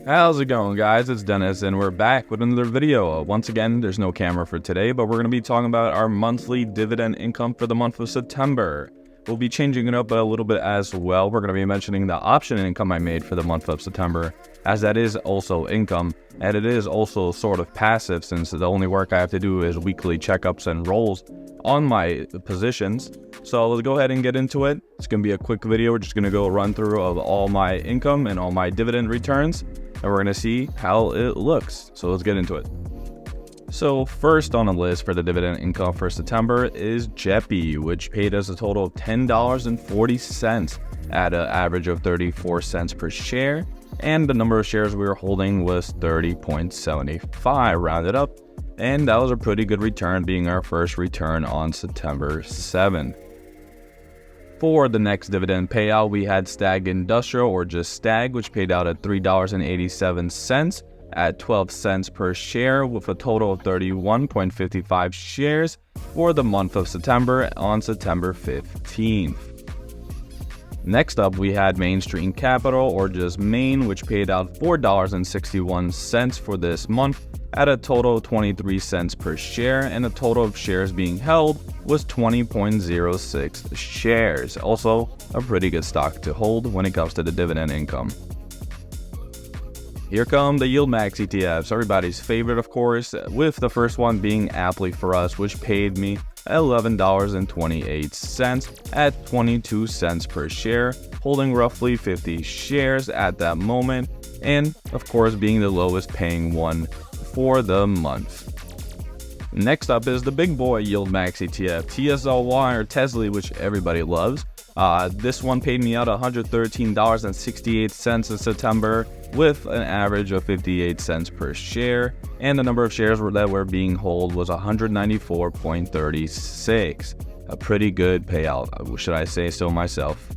How's it going, guys? It's Dennis, and we're back with another video. Once again, there's no camera for today, but we're going to be talking about our monthly dividend income for the month of September. We'll be changing it up a little bit as well. We're going to be mentioning the option income I made for the month of September, as that is also income, and it is also sort of passive since the only work I have to do is weekly checkups and rolls on my positions. So let's go ahead and get into it. It's going to be a quick video. We're just going to go run through of all my income and all my dividend returns, and we're going to see how it looks. So let's get into it. So first on the list for the dividend income for September is JEPI, which paid us a total of $10.40 at an average of 34 cents per share. And the number of shares we were holding was 30.75 rounded up. And that was a pretty good return, being our first return on September 7th. For the next dividend payout, we had STAG Industrial, or just STAG, which paid out at $3.87 at 12 cents per share, with a total of 31.55 shares for the month of September on September 15th. Next up, we had Mainstream Capital, or just Main, which paid out $4.61 for this month at a total of 23 cents per share, and the total of shares being held was 20.06 shares. Also, a pretty good stock to hold when it comes to the dividend income. Here come the Yield Max ETFs, everybody's favorite, of course, with the first one being APLY for us, which paid me $11.28 at 22 cents per share, holding roughly 50 shares at that moment, and of course being the lowest paying one for the month. Next up is the big boy Yield Max ETF, TSLY or TSLY, which everybody loves. This one paid me out $113.68 in September, with an average of 58 cents per share, and the number of shares that were being held was 194.36. A pretty good payout, should I say so myself.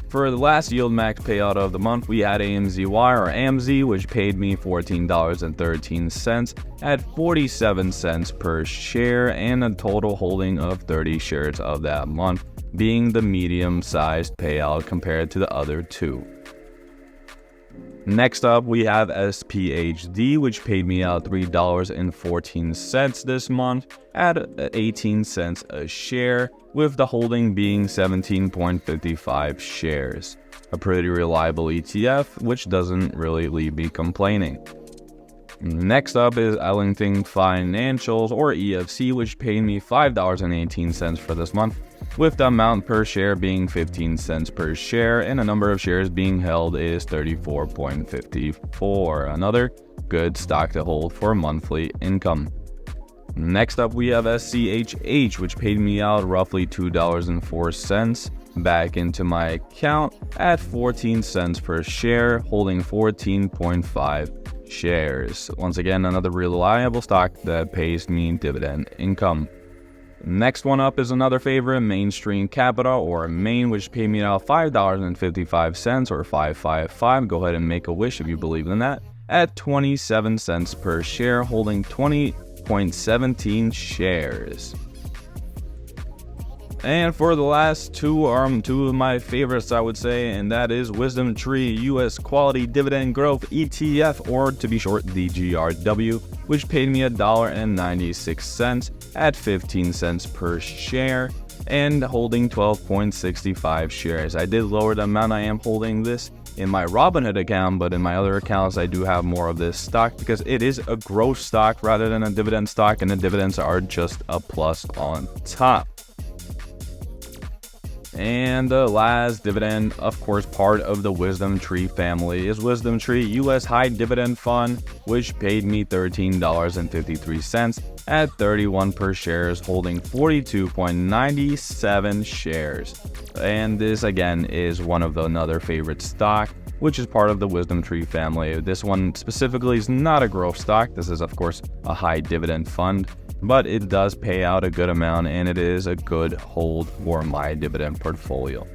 For the last Yield Max payout of the month, we had AMZY or AMZY, which paid me $14.13 at 47 cents per share, and a total holding of 30 shares of that month, being the medium-sized payout compared to the other two. Next up, we have SPHD, which paid me out $3.14 this month at 18 cents a share, with the holding being 17.55 shares. A pretty reliable ETF, which doesn't really leave me complaining. Next up is Ellington Financials, or EFC, which paid me $5.18 for this month, with the amount per share being 15 cents per share, and the number of shares being held is 34.54. Another good stock to hold for monthly income. Next up, we have SCHH, which paid me out roughly $2.04 back into my account at 14 cents per share, holding 14.5 shares. Once again, another reliable stock that pays me dividend income. Next one up is another favorite, Mainstream Capital, or Main, which paid me out $5.55 or 555. Go ahead and make a wish if you believe in that, at 27 cents per share, holding 20.17 shares. And for the last two are two of my favorites, I would say, and that is Wisdom Tree US Quality Dividend Growth ETF, or to be short, DGRW, which paid me $1.96 at 15 cents per share, and holding 12.65 shares. I did lower the amount I am holding this in my Robinhood account, but in my other accounts I do have more of this stock because it is a growth stock rather than a dividend stock, and the dividends are just a plus on top. And the last dividend, of course, part of the Wisdom Tree family, is Wisdom Tree US High Dividend Fund, which paid me $13.53 at 31 per shares, holding 42.97 shares. And this again is one of another favorite stock, which is part of the Wisdom Tree family. This one specifically is not a growth stock. This is, of course, a high dividend fund, but it does pay out a good amount, and it is a good hold for my dividend portfolio.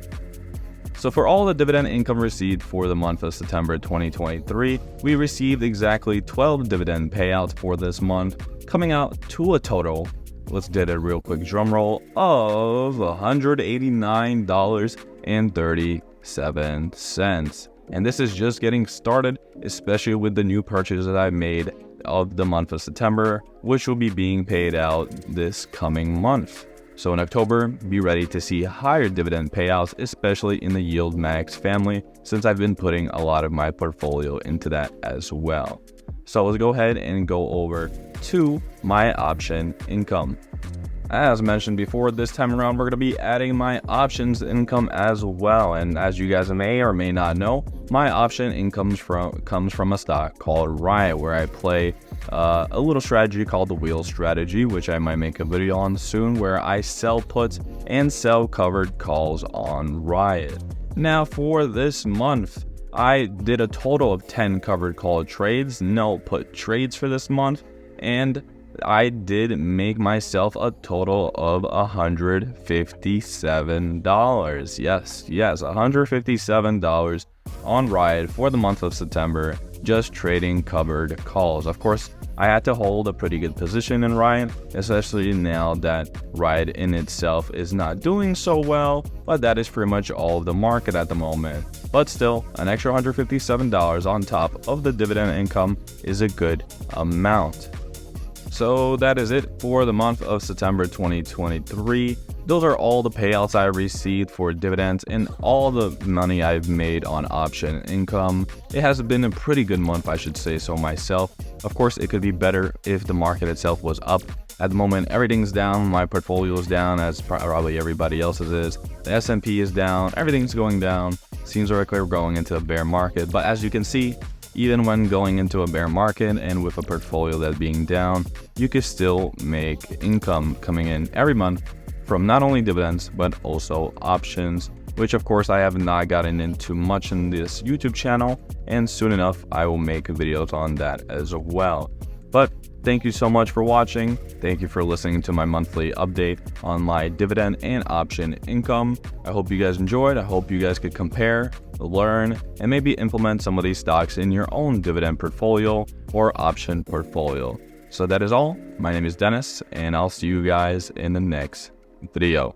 So for all the dividend income received for the month of September 2023, we received exactly 12 dividend payouts for this month, coming out to a total, let's get a real quick drum roll, of $189.37. And this is just getting started, especially with the new purchases that I made of the month of September, which will be being paid out this coming month. So in October, be ready to see higher dividend payouts, especially in the Yield Max family, since I've been putting a lot of my portfolio into that as well. So let's go ahead and go over to my option income. As mentioned before, this time around, we're going to be adding my options income as well. And as you guys may or may not know, my option income comes from a stock called RIOT, where I play a little strategy called the wheel strategy, which I might make a video on soon, where I sell puts and sell covered calls on RIOT. Now for this month, I did a total of 10 covered call trades, no put trades for this month, and I did make myself a total of $157. Yes, $157 on RIOT for the month of September, just trading covered calls. Of course, I had to hold a pretty good position in RIOT, especially now that RIOT in itself is not doing so well, but that is pretty much all of the market at the moment. But still, an extra $157 on top of the dividend income is a good amount. So that is it for the month of September 2023. Those are all the payouts I received for dividends and all the money I've made on option income. It has been a pretty good month, I should say so myself. Of course, it could be better if the market itself was up. At the moment, everything's down. My portfolio is down, as probably everybody else's is. The S&P is down. Everything's going down. Seems like we're going into a bear market. But as you can see, even when going into a bear market and with a portfolio that's being down, you can still make income coming in every month from not only dividends, but also options, which of course I have not gotten into much in this YouTube channel, and soon enough I will make videos on that as well. But thank you so much for watching. Thank you for listening to my monthly update on my dividend and option income. I hope you guys enjoyed. I hope you guys could compare, learn, and maybe implement some of these stocks in your own dividend portfolio or option portfolio. So that is all. My name is Dennis, and I'll see you guys in the next video.